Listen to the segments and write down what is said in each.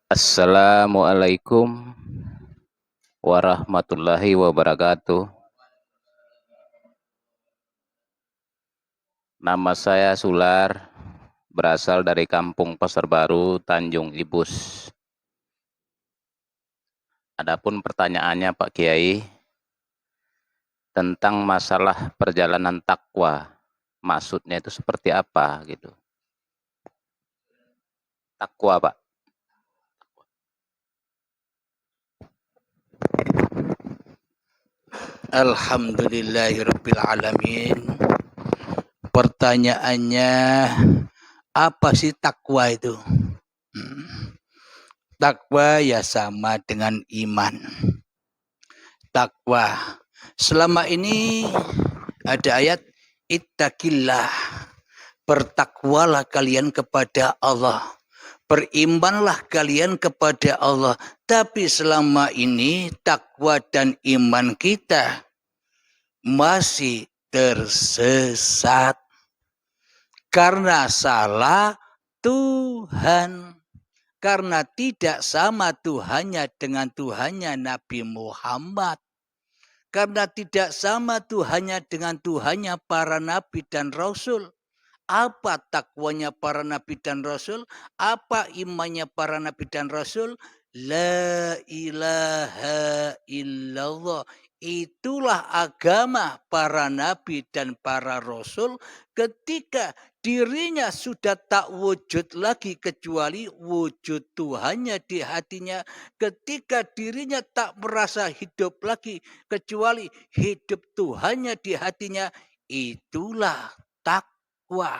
Assalamualaikum warahmatullahi wabarakatuh. Nama saya Sular, berasal dari Kampung Pasar Baru, Tanjung Ibus. Adapun pertanyaannya Pak Kiai tentang masalah perjalanan takwa, maksudnya itu seperti apa gitu? Takwa, Pak. Alhamdulillahirabbil alamin. Pertanyaannya, apa sih takwa itu? Takwa ya sama dengan iman. Takwa. Selama ini ada ayat ittaqillah. Bertakwalah kalian kepada Allah. Berimanlah kalian kepada Allah. Tapi selama ini takwa dan iman kita masih tersesat karena salah Tuhan, karena tidak sama Tuhannya dengan Tuhannya Nabi Muhammad, karena tidak sama Tuhannya dengan Tuhannya para nabi dan rasul. Apa takwanya para nabi dan rasul? Apa imannya para nabi dan rasul? La ilaha illallah. Itulah agama para nabi dan para rasul ketika dirinya sudah tak wujud lagi kecuali wujud Tuhannya di hatinya. Ketika dirinya tak merasa hidup lagi kecuali hidup Tuhannya di hatinya. Itulah takwa,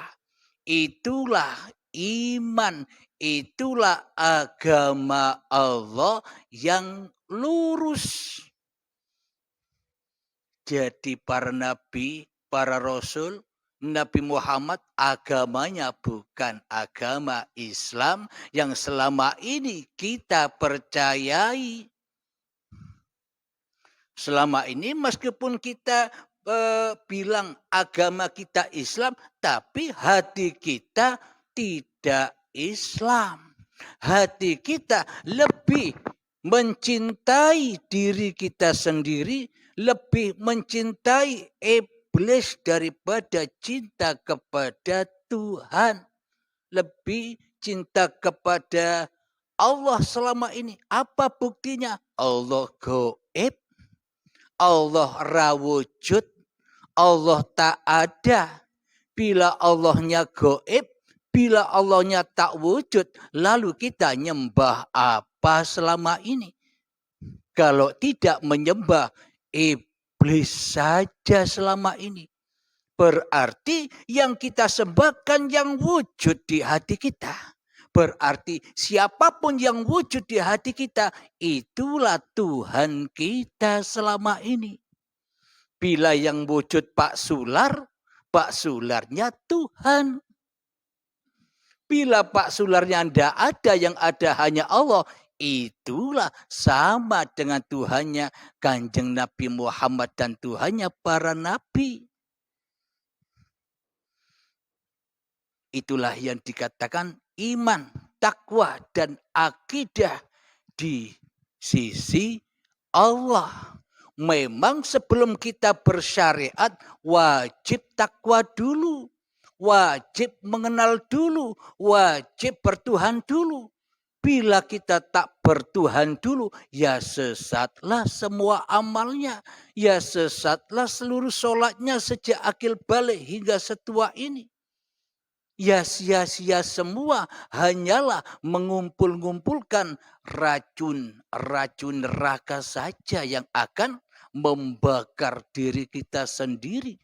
itulah iman, itulah agama Allah yang lurus. Jadi para nabi, para rasul, Nabi Muhammad agamanya bukan agama Islam yang selama ini kita percayai. Selama ini meskipun kita bilang agama kita Islam, tapi hati kita tidak Islam. Hati kita lebih mencintai diri kita sendiri, lebih mencintai iblis daripada cinta kepada Tuhan. Lebih cinta kepada Allah selama ini. Apa buktinya? Allah gaib, Allah rawujud, Allah tak ada. Bila Allahnya gaib, bila Allahnya tak wujud, lalu kita nyembah apa selama ini? Kalau tidak menyembah iblis saja selama ini. Berarti yang kita sembahkan yang wujud di hati kita. Berarti siapapun yang wujud di hati kita, itulah Tuhan kita selama ini. Bila yang wujud Pak Sularnya Tuhan. Bila Pak Sularnya tidak ada, yang ada hanya Allah, itulah sama dengan Tuhannya Kanjeng Nabi Muhammad dan Tuhannya para nabi. Itulah yang dikatakan iman, takwa, dan akidah di sisi Allah. Memang sebelum kita bersyariat, wajib takwa dulu. Wajib mengenal dulu. Wajib bertuhan dulu. Bila kita tak bertuhan dulu, ya sesatlah semua amalnya. Ya sesatlah seluruh sholatnya sejak akil balik hingga setua ini. Ya sia-sia semua, hanyalah mengumpul-ngumpulkan racun neraka saja yang akan membakar diri kita sendiri.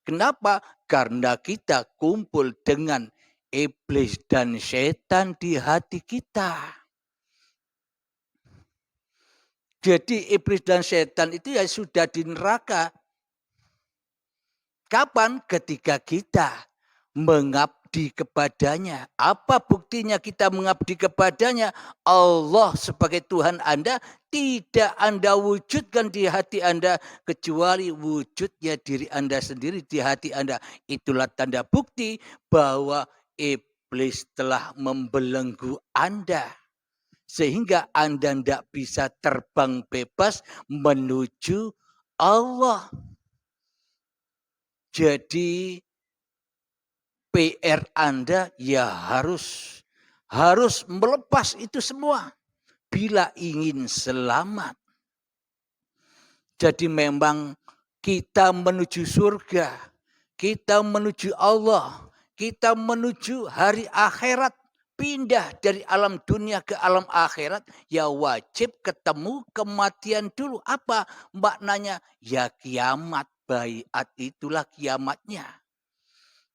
Kenapa? Karena kita kumpul dengan iblis dan setan di hati kita. Jadi iblis dan setan itu ya sudah di neraka. Kapan? Ketika kita mengabdi kepadanya. Apa buktinya kita mengabdi kepadanya? Allah sebagai Tuhan Anda tidak Anda wujudkan di hati Anda kecuali wujudnya diri Anda sendiri di hati Anda. Itulah tanda bukti bahwa iblis iblis telah membelenggu Anda sehingga Anda tidak bisa terbang bebas menuju Allah. Jadi PR Anda ya harus melepas itu semua bila ingin selamat. Jadi memang kita menuju surga, kita menuju Allah, kita menuju hari akhirat, pindah dari alam dunia ke alam akhirat, ya wajib ketemu kematian dulu. Apa maknanya? Ya kiamat, baiat itulah kiamatnya.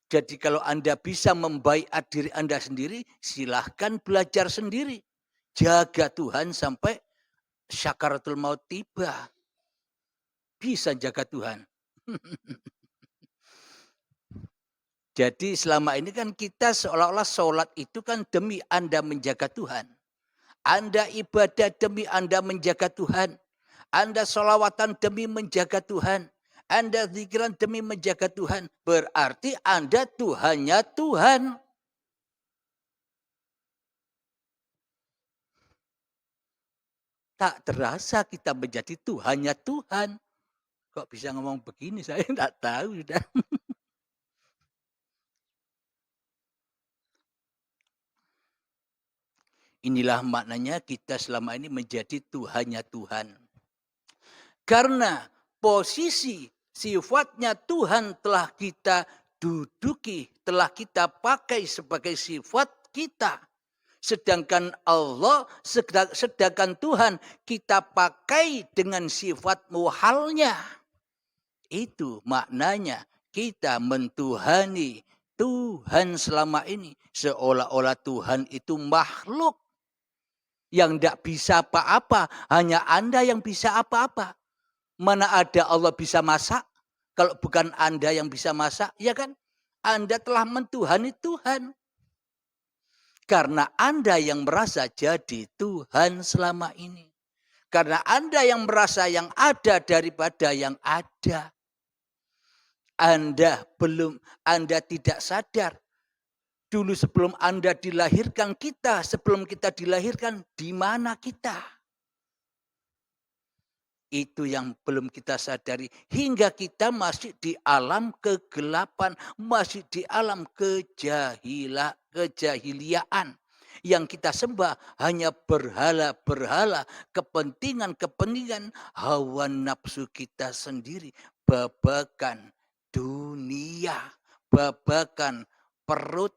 Jadi kalau Anda bisa membaiat diri Anda sendiri, silahkan belajar sendiri. Jaga Tuhan sampai syakaratul maut tiba. Bisa jaga Tuhan. Jadi selama ini kan kita seolah-olah sholat itu kan demi Anda menjaga Tuhan. Anda ibadah demi Anda menjaga Tuhan. Anda sholawatan demi menjaga Tuhan. Anda zikiran demi menjaga Tuhan. Berarti Anda Tuhannya Tuhan. Tak terasa kita menjadi Tuhannya Tuhan. Kok bisa ngomong begini? Saya tidak tahu sudah. Inilah maknanya kita selama ini menjadi Tuhannya Tuhan. Karena posisi sifatnya Tuhan telah kita duduki, telah kita pakai sebagai sifat kita. Sedangkan Allah, sedangkan Tuhan kita pakai dengan sifat muhalnya. Itu maknanya kita mentuhani Tuhan selama ini. Seolah-olah Tuhan itu makhluk yang tidak bisa apa-apa. Hanya Anda yang bisa apa-apa. Mana ada Allah bisa masak? Kalau bukan Anda yang bisa masak, ya kan? Anda telah mentuhani Tuhan. Karena Anda yang merasa jadi Tuhan selama ini. Karena Anda yang merasa yang ada daripada yang ada. Anda tidak sadar. Dulu sebelum Anda dilahirkan sebelum kita dilahirkan, di mana kita? Itu yang belum kita sadari. Hingga kita masih di alam kegelapan, masih di alam kejahiliaan. Yang kita sembah hanya berhala-berhala, kepentingan-kepentingan, hawa nafsu kita sendiri, babakan dunia, babakan perut.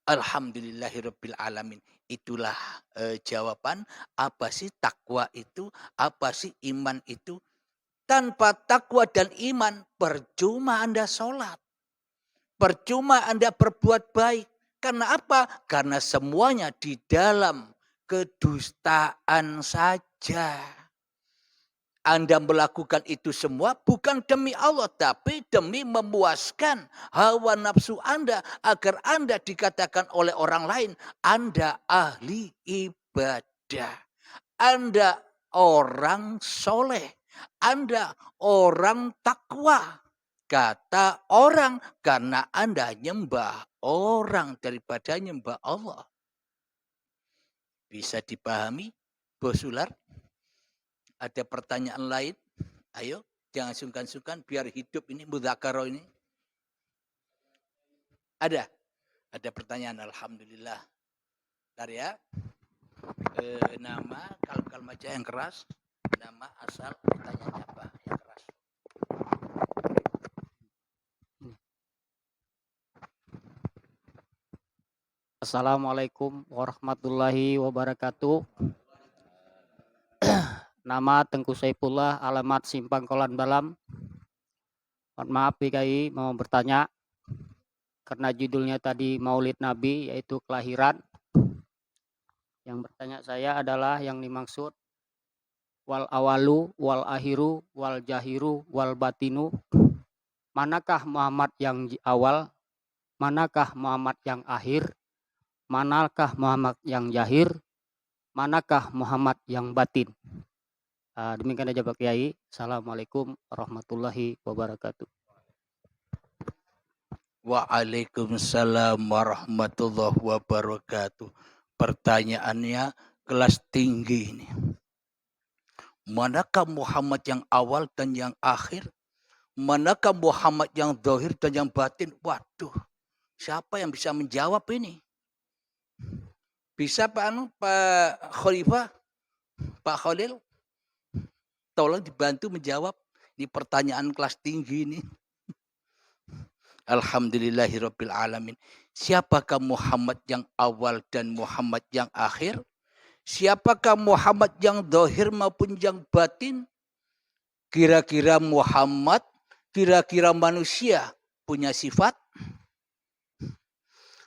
Alhamdulillahirabbil alamin. Itulah jawaban apa sih takwa itu, apa sih iman itu. Tanpa takwa dan iman percuma Anda sholat. Percuma Anda berbuat baik. Karena apa? Karena semuanya di dalam kedustaan saja. Anda melakukan itu semua bukan demi Allah, tapi demi memuaskan hawa nafsu Anda agar Anda dikatakan oleh orang lain, Anda ahli ibadah, Anda orang soleh, Anda orang takwa. Kata orang karena Anda nyembah orang daripada nyembah Allah. Bisa dipahami, Bos Ular? Ada pertanyaan lain? Ayo, jangan sungkan-sungkan biar hidup ini mudzakarah ini. Ada pertanyaan. Alhamdulillah. Bentar ya. Nama, kalau baca yang keras. Nama, asal, pertanyaannya apa? Yang keras. Assalamualaikum warahmatullahi wabarakatuh. Nama Tengku Saifullah, alamat Simpang Kolan Balam. Mohon maaf PKI mau bertanya karena judulnya tadi Maulid Nabi yaitu kelahiran. Yang bertanya saya adalah yang dimaksud wal awalu wal akhiru wal jahiru wal batinu. Manakah Muhammad yang awal? Manakah Muhammad yang akhir? Manakah Muhammad yang jahir? Manakah Muhammad yang batin? Demikian saja Pak Kiai. Assalamualaikum warahmatullahi wabarakatuh. Waalaikumsalam warahmatullahi wabarakatuh. Pertanyaannya kelas tinggi ini. Manakah Muhammad yang awal dan yang akhir? Manakah Muhammad yang zahir dan yang batin? Waduh, siapa yang bisa menjawab ini? Bisa Pak Khalifah, Pak Khalil? Tolong dibantu menjawab di pertanyaan kelas tinggi ini. Alhamdulillahirabbil alamin. Siapakah Muhammad yang awal dan Muhammad yang akhir? Siapakah Muhammad yang zahir maupun yang batin? Kira-kira Muhammad, kira-kira manusia punya sifat?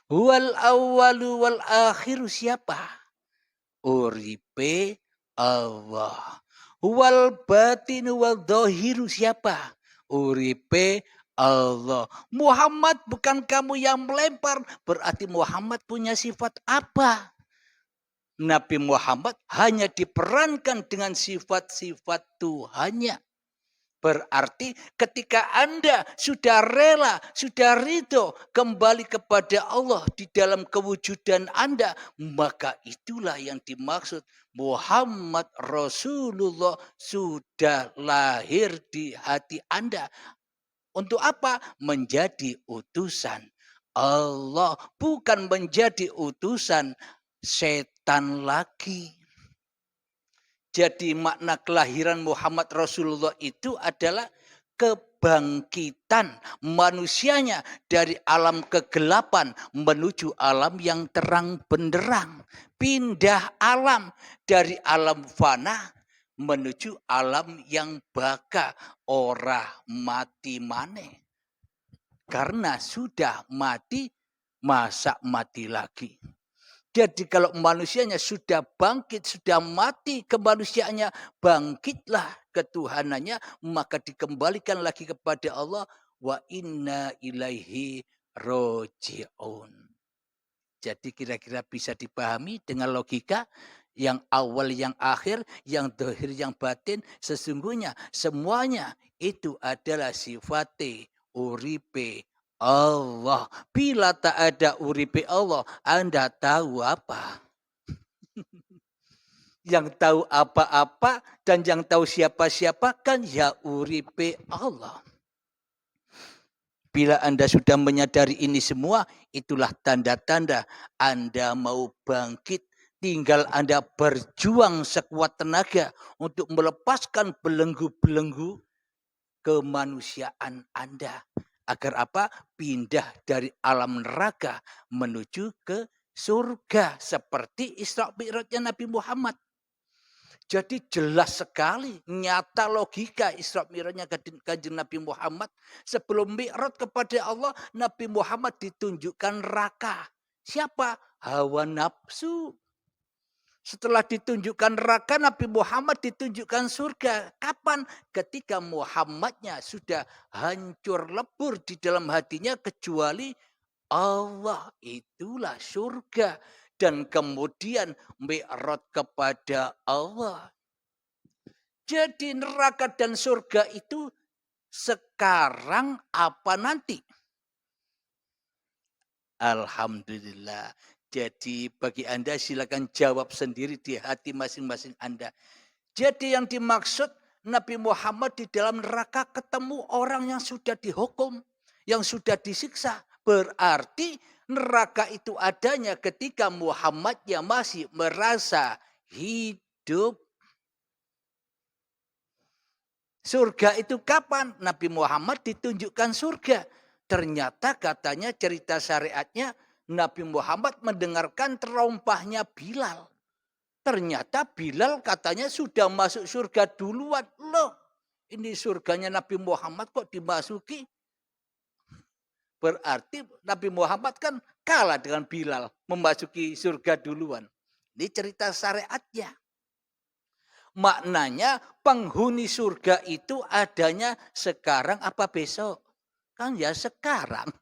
Wal awwalu wal akhiru siapa? Uripe Allah. Wal batinu wal zahiru siapa? Uripe Allah. Muhammad bukan kamu yang melempar. Berarti Muhammad punya sifat apa? Nabi Muhammad hanya diperankan dengan sifat-sifat Tuhannya. Berarti ketika Anda sudah rela, sudah ridho kembali kepada Allah di dalam kewujudan Anda, maka itulah yang dimaksud Muhammad Rasulullah sudah lahir di hati Anda. Untuk apa? Menjadi utusan Allah, bukan menjadi utusan setan lagi. Jadi makna kelahiran Muhammad Rasulullah itu adalah kebangkitan manusianya dari alam kegelapan menuju alam yang terang benderang. Pindah alam dari alam fana menuju alam yang baka, ora mati maneh. Karena sudah mati, masa mati lagi. Jadi kalau manusianya sudah bangkit, sudah mati kemanusiaannya, bangkitlah ketuhanannya, maka dikembalikan lagi kepada Allah. Wa inna ilaihi roji'un. Jadi kira-kira bisa dipahami dengan logika yang awal, yang akhir, yang zahir, yang batin. Sesungguhnya semuanya itu adalah sifate uripe Allah. Bila tak ada uripe Allah, Anda tahu apa? Yang tahu apa-apa dan yang tahu siapa-siapa kan ya uripe Allah. Bila Anda sudah menyadari ini semua, itulah tanda-tanda Anda mau bangkit. Tinggal Anda berjuang sekuat tenaga untuk melepaskan belenggu-belenggu kemanusiaan Anda. Agar apa? Pindah dari alam neraka menuju ke surga. Seperti Isra Mi'rajnya Nabi Muhammad. Jadi jelas sekali, nyata logika Isra Mi'rajnya kanjeng Nabi Muhammad. Sebelum Mi'raj kepada Allah, Nabi Muhammad ditunjukkan neraka. Siapa? Hawa nafsu. Setelah ditunjukkan neraka, Nabi Muhammad ditunjukkan surga. Kapan? Ketika Muhammadnya sudah hancur lebur di dalam hatinya kecuali Allah. Itulah surga. Dan kemudian mi'raj kepada Allah. Jadi neraka dan surga itu sekarang apa nanti? Alhamdulillah. Jadi bagi Anda silakan jawab sendiri di hati masing-masing Anda. Jadi yang dimaksud Nabi Muhammad di dalam neraka ketemu orang yang sudah dihukum, yang sudah disiksa. Berarti neraka itu adanya ketika Muhammadnya masih merasa hidup. Surga itu kapan? Nabi Muhammad ditunjukkan surga. Ternyata katanya cerita syariatnya Nabi Muhammad mendengarkan terompahnya Bilal. Ternyata Bilal katanya sudah masuk surga duluan. Loh, ini surganya Nabi Muhammad kok dimasuki? Berarti Nabi Muhammad kan kalah dengan Bilal memasuki surga duluan. Ini cerita syariatnya. Maknanya penghuni surga itu adanya sekarang apa besok? Kan ya sekarang.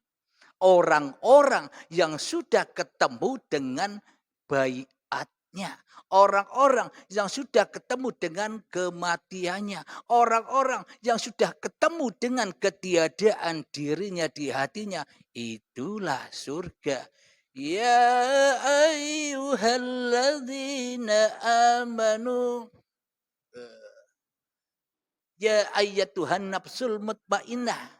Orang-orang yang sudah ketemu dengan baiat akhiratnya. Orang-orang yang sudah ketemu dengan kematiannya. Orang-orang yang sudah ketemu dengan ketiadaan dirinya di hatinya. Itulah surga. Ya ayyuhalladzina amanu. Ya ayyatuhan nafsul mutmainnah.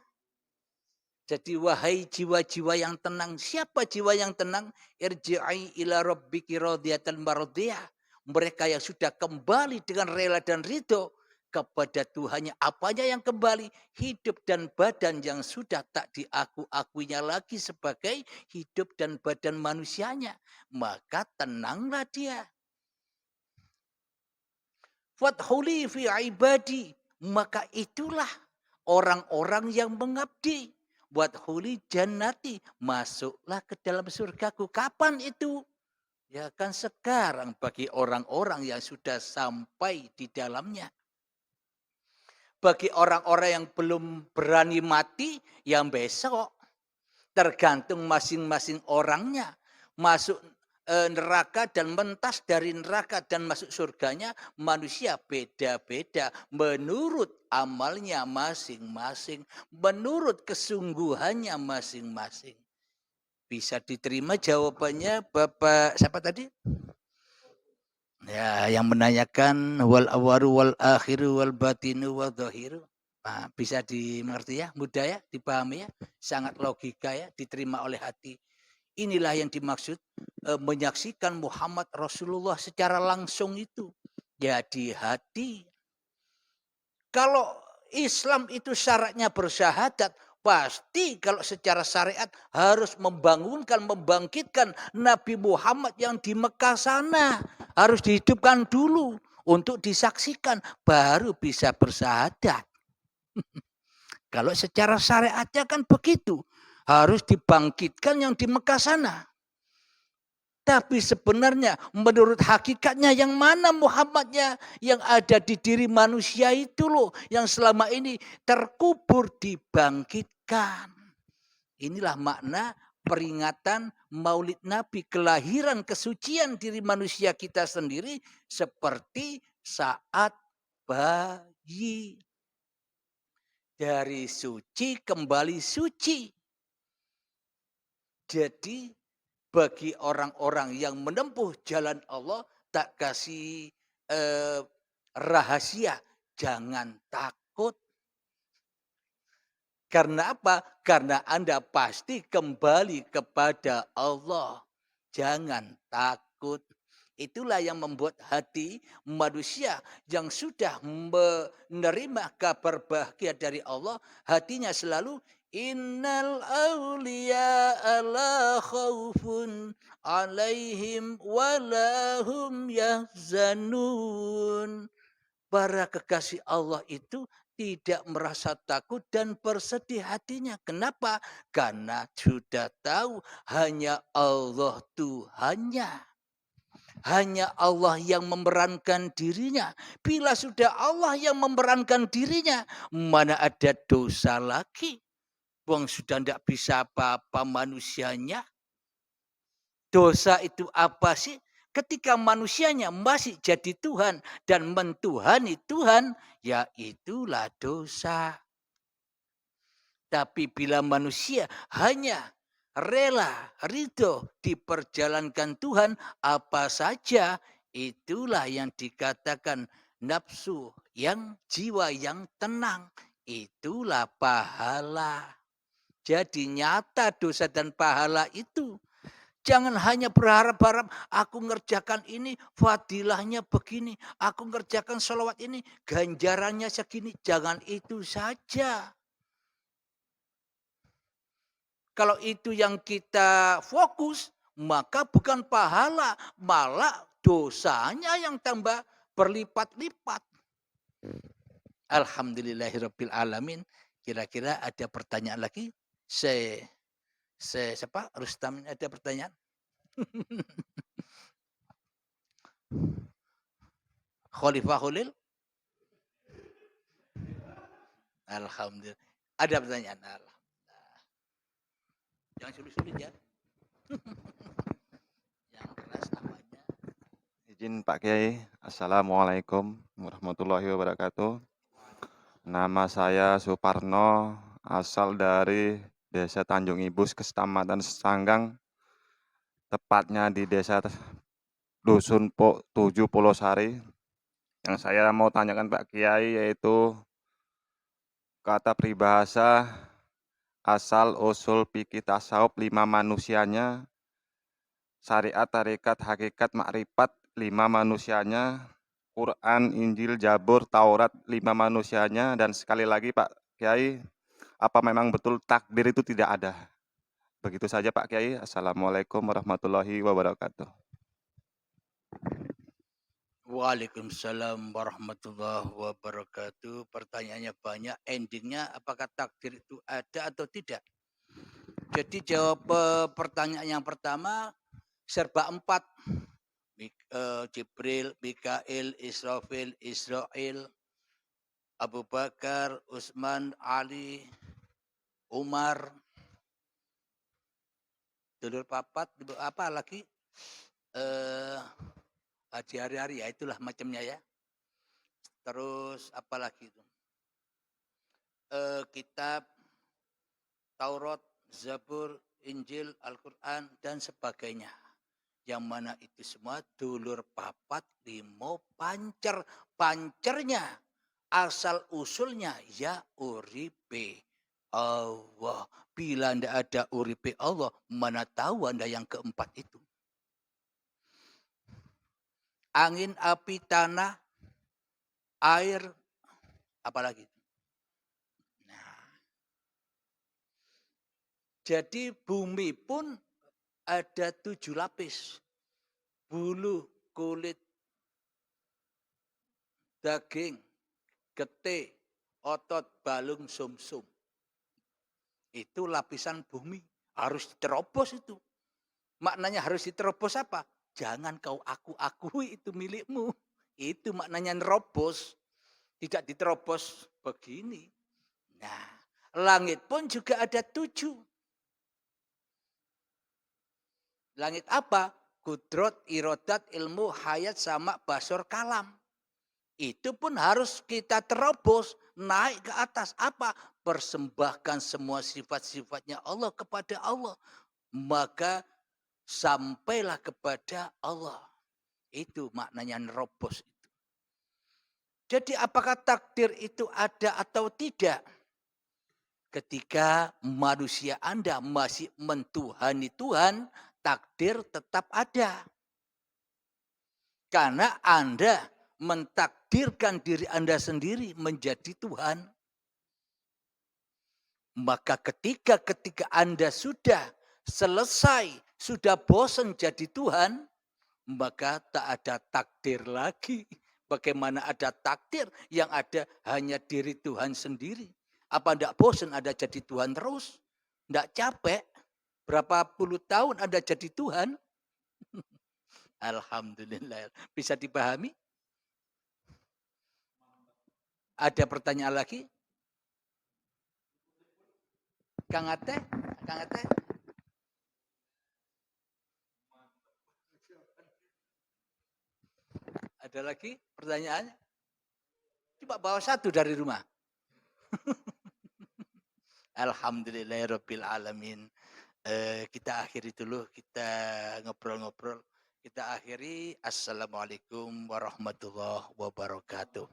Jadi wahai jiwa-jiwa yang tenang. Siapa jiwa yang tenang? Irji'i ila rabbiki radiyatan maradiyah. Mereka yang sudah kembali dengan rela dan ridho kepada Tuhannya. Apanya yang kembali? Hidup dan badan yang sudah tak diaku-akuinya lagi sebagai hidup dan badan manusianya. Maka tenanglah dia. Fathuli fi ibadi. Maka itulah orang-orang yang mengabdi. Buat huli jannati, masuklah ke dalam surgaku. Kapan itu? Ya kan sekarang bagi orang-orang yang sudah sampai di dalamnya. Bagi orang-orang yang belum berani mati, yang besok. Tergantung masing-masing orangnya. Masuk neraka dan mentas dari neraka dan masuk surganya manusia beda-beda menurut amalnya masing-masing, menurut kesungguhannya masing-masing. Bisa diterima jawabannya Bapak siapa tadi? Ya, yang menanyakan wal awaru wal akhiru wal batinu wal dhahiru. Nah, bisa dimengerti ya, mudah ya, dipahami ya, sangat logika ya, diterima oleh hati. Inilah yang dimaksud menyaksikan Muhammad Rasulullah secara langsung itu. Ya di hati. Kalau Islam itu syaratnya bersyahadat, pasti kalau secara syariat harus membangkitkan Nabi Muhammad yang di Mekah sana. Harus dihidupkan dulu untuk disaksikan, baru bisa bersyahadat. Kalau secara syariatnya kan begitu. Harus dibangkitkan yang di Mekah sana. Tapi sebenarnya menurut hakikatnya yang mana Muhammadnya yang ada di diri manusia itu loh. Yang selama ini terkubur dibangkitkan. Inilah makna peringatan Maulid Nabi. Kelahiran kesucian diri manusia kita sendiri seperti saat bayi. Dari suci kembali suci. Jadi bagi orang-orang yang menempuh jalan Allah tak kasih rahasia, jangan takut. Karena apa? Karena Anda pasti kembali kepada Allah. Jangan takut. Itulah yang membuat hati manusia yang sudah menerima kabar bahagia dari Allah, hatinya selalu innal awliya la khaufun alaihim walahum yahzanun. Para kekasih Allah itu tidak merasa takut dan bersedih hatinya. Kenapa? Karena sudah tahu hanya Allah Tuhannya. Hanya Allah yang memerankan dirinya. Bila sudah Allah yang memerankan dirinya, mana ada dosa lagi? Wong sudah tidak bisa apa-apa manusianya. Dosa itu apa sih? Ketika manusianya masih jadi Tuhan dan mentuhani Tuhan, ya itulah dosa. Tapi bila manusia hanya rela, ridho diperjalankan Tuhan, apa saja itulah yang dikatakan nafsu, yang jiwa yang tenang. Itulah pahala. Jadi nyata dosa dan pahala itu. Jangan hanya berharap-harap aku ngerjakan ini fadilahnya begini. Aku ngerjakan sholawat ini ganjarannya segini. Jangan itu saja. Kalau itu yang kita fokus, maka bukan pahala, malah dosanya yang tambah berlipat-lipat. Alhamdulillahirabbil alamin. Kira-kira ada pertanyaan lagi? Siapa? Rustam ada pertanyaan? Khalifah Khalil? Alhamdulillah. Ada pertanyaan? Alhamdulillah. Jangan sulit-sulit ya. Yang keras namanya. Izin Pak Kiai, Assalamualaikum warahmatullahi wabarakatuh. Nama saya Suparno, asal dari Desa Tanjung Ibus, Kecamatan Sanggang, tepatnya di Desa Dusun 7 Pulau Sari. Yang saya mau tanyakan Pak Kiai yaitu kata peribahasa asal usul fikih tasawuf 5 manusianya, syariat, tarekat, hakikat, makrifat 5 manusianya, Quran, Injil, Zabur, Taurat 5 manusianya, dan sekali lagi Pak Kiai, apa memang betul takdir itu tidak ada? Begitu saja Pak Kiai. Assalamualaikum warahmatullahi wabarakatuh. Waalaikumsalam warahmatullahi wabarakatuh. Pertanyaannya banyak, endingnya apakah takdir itu ada atau tidak? Jadi jawab pertanyaan yang pertama, serba 4. Jibril, Mikail, Israfil, Israel, Abu Bakar, Utsman, Ali, Umar, dulur papat, apa lagi? Haji hari-hari, ya itulah macamnya ya. Terus apa lagi itu? Kitab, Taurat, Zabur, Injil, Al-Quran, dan sebagainya. Yang mana itu semua dulur papat, limo, pancer. Pancernya, asal usulnya ya uripe Allah. Bila tidak ada uripe Allah, mana tahu Anda yang keempat itu. Angin, api, tanah, air, apalagi. Nah, jadi bumi pun ada 7 lapis. Bulu, kulit, daging, getih, otot, balung, sumsum. Itu lapisan bumi. Harus diterobos itu. Maknanya harus diterobos apa? Jangan kau aku-akui itu milikmu. Itu maknanya nerobos. Tidak diterobos begini. Nah, langit pun juga ada 7. Langit apa? Kudrot, irodat, ilmu, hayat, sama, basor, kalam. Itu pun harus kita terobos. Naik ke atas. Apa? Persembahkan semua sifat-sifatnya Allah kepada Allah. Maka sampailah kepada Allah. Itu maknanya nerobos itu. Jadi apakah takdir itu ada atau tidak? Ketika manusia Anda masih mentuhani Tuhan, takdir tetap ada. Karena Anda mentakdirkan diri Anda sendiri menjadi Tuhan. Maka ketika Anda sudah selesai, sudah bosan jadi Tuhan, maka tak ada takdir lagi. Bagaimana ada takdir, yang ada hanya diri Tuhan sendiri. Apa tidak bosan Anda jadi Tuhan terus? Tidak capek? Berapa puluh tahun Anda jadi Tuhan? Alhamdulillah. Bisa dipahami? Ada pertanyaan lagi? Kang Ate? Kang Ate? Ada lagi pertanyaannya? Coba bawa satu dari rumah. Alhamdulillahirabbil alamin. Kita akhiri dulu, kita ngobrol-ngobrol. Kita akhiri. Assalamualaikum warahmatullahi wabarakatuh.